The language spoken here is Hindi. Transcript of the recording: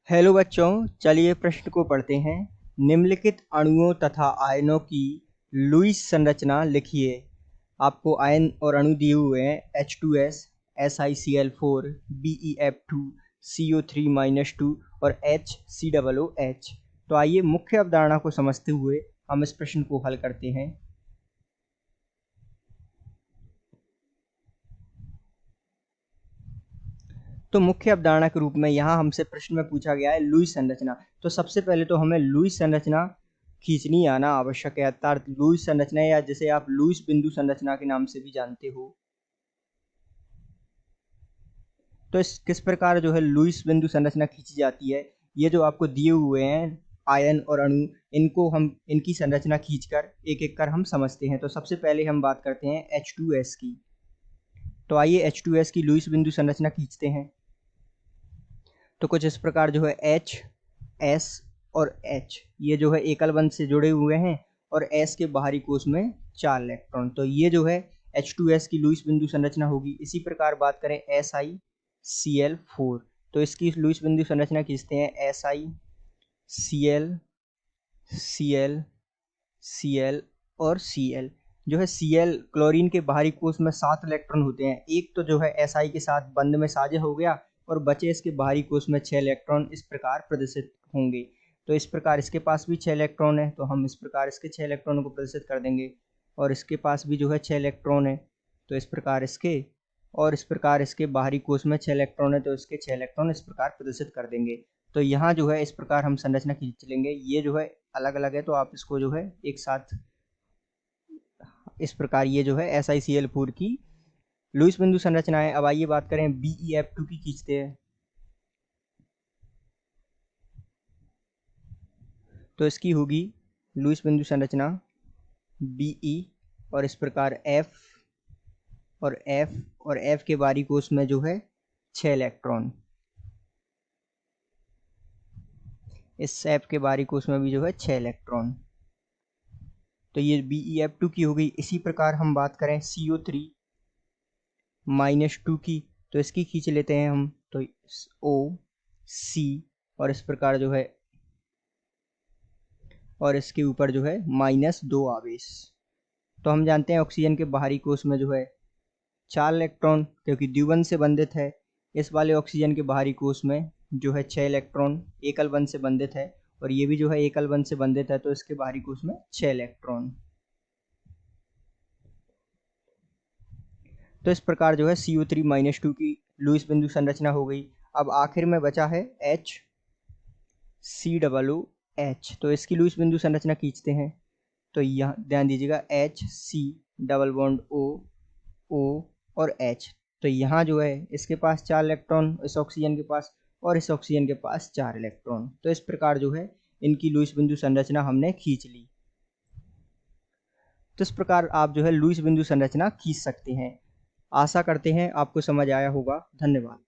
हेलो बच्चों, चलिए प्रश्न को पढ़ते हैं। निम्नलिखित अणुओं तथा आयनों की लुईस संरचना लिखिए। आपको आयन और अणु दिए हुए हैं H2S, SiCl4, BeF2, CO3-2 और HCOOH। तो आइए मुख्य अवधारणा को समझते हुए हम इस प्रश्न को हल करते हैं। तो मुख्य अवधारणा के रूप में यहाँ हमसे प्रश्न में पूछा गया है लुईस संरचना। तो सबसे पहले तो हमें लुईस संरचना खींचनी आना आवश्यक है, अर्थात लुईस संरचना या जिसे आप लुईस बिंदु संरचना के नाम से भी जानते हो। तो इस किस प्रकार जो है लुईस बिंदु संरचना खींची जाती है, ये जो आपको दिए हुए हैं आयन और अणु, इनको हम इनकी संरचना खींचकर एक एक कर हम समझते हैं। तो सबसे पहले हम बात करते हैं H2S की। तो आइए H2S की लुईस बिंदु संरचना खींचते हैं। तो कुछ इस प्रकार जो है H, S और H ये जो है एकल बंध से जुड़े हुए हैं और S के बाहरी कोश में 4 इलेक्ट्रॉन। तो ये जो है H2S की लुईस बिंदु संरचना होगी। इसी प्रकार बात करें SiCl4, तो इसकी लुईस बिंदु संरचना खींचते हैं SiCl, Cl, Cl और Cl। जो है Cl क्लोरीन के बाहरी कोश में 7 इलेक्ट्रॉन होते हैं। एक तो जो है Si के साथ बंध में साझा हो गया और बचे इसके बाहरी कोश में 6 इलेक्ट्रॉन इस प्रकार प्रदर्शित होंगे। तो इस प्रकार इसके पास भी 6 इलेक्ट्रॉन है, तो हम इस प्रकार इसके 6 इलेक्ट्रॉनों को प्रदर्शित कर देंगे। और इसके पास भी जो है 6 इलेक्ट्रॉन है, तो इस प्रकार इसके, और इस प्रकार इसके बाहरी कोश में 6 इलेक्ट्रॉन है, तो इसके 6 इलेक्ट्रॉन इस प्रकार प्रदर्शित कर देंगे। तो यहाँ जो है इस प्रकार हम संरचना खींच लेंगे। ये जो है अलग अलग है, तो आप इसको जो है एक साथ इस प्रकार, ये जो है SiCl4 की लुईस बिंदु संरचना है। अब आइए बात करें BeF2 की खींचते हैं। तो इसकी होगी लुईस बिंदु संरचना Be और इस प्रकार F और F और F के बाहरी कोश में जो है 6 इलेक्ट्रॉन। इस F के बाहरी कोश में भी जो है 6 इलेक्ट्रॉन। तो ये BeF2 की हो गई। इसी प्रकार हम बात करें CO3-2 की, तो इसकी खींच लेते हैं हम। तो O, C और इस प्रकार जो है, और इसके ऊपर जो है -2 आवेश। तो हम जानते हैं ऑक्सीजन के बाहरी कोश में जो है 4 इलेक्ट्रॉन, क्योंकि द्विबंध से बंधित है। इस वाले ऑक्सीजन के बाहरी कोश में जो है 6 इलेक्ट्रॉन एकल बंध से बंधित है, और ये भी जो है एकल बंध से बंधित है, तो इसके बाहरी कोश में 6 इलेक्ट्रॉन। तो इस प्रकार जो है CO3-2 की लुईस बिंदु संरचना हो गई। अब आखिर में बचा है HCOOH, तो इसकी लुईस बिंदु संरचना खींचते हैं। तो यहाँ ध्यान दीजिएगा HC डबल बॉन्ड O और H। तो यहाँ जो है इसके पास 4 इलेक्ट्रॉन, इस ऑक्सीजन के पास, और इस ऑक्सीजन के पास 4 इलेक्ट्रॉन। तो इस प्रकार जो है इनकी लुईस बिंदु संरचना हमने खींच ली। तो इस प्रकार आप जो है लुईस बिंदु संरचना खींच सकते हैं। आशा करते हैं आपको समझ आया होगा। धन्यवाद।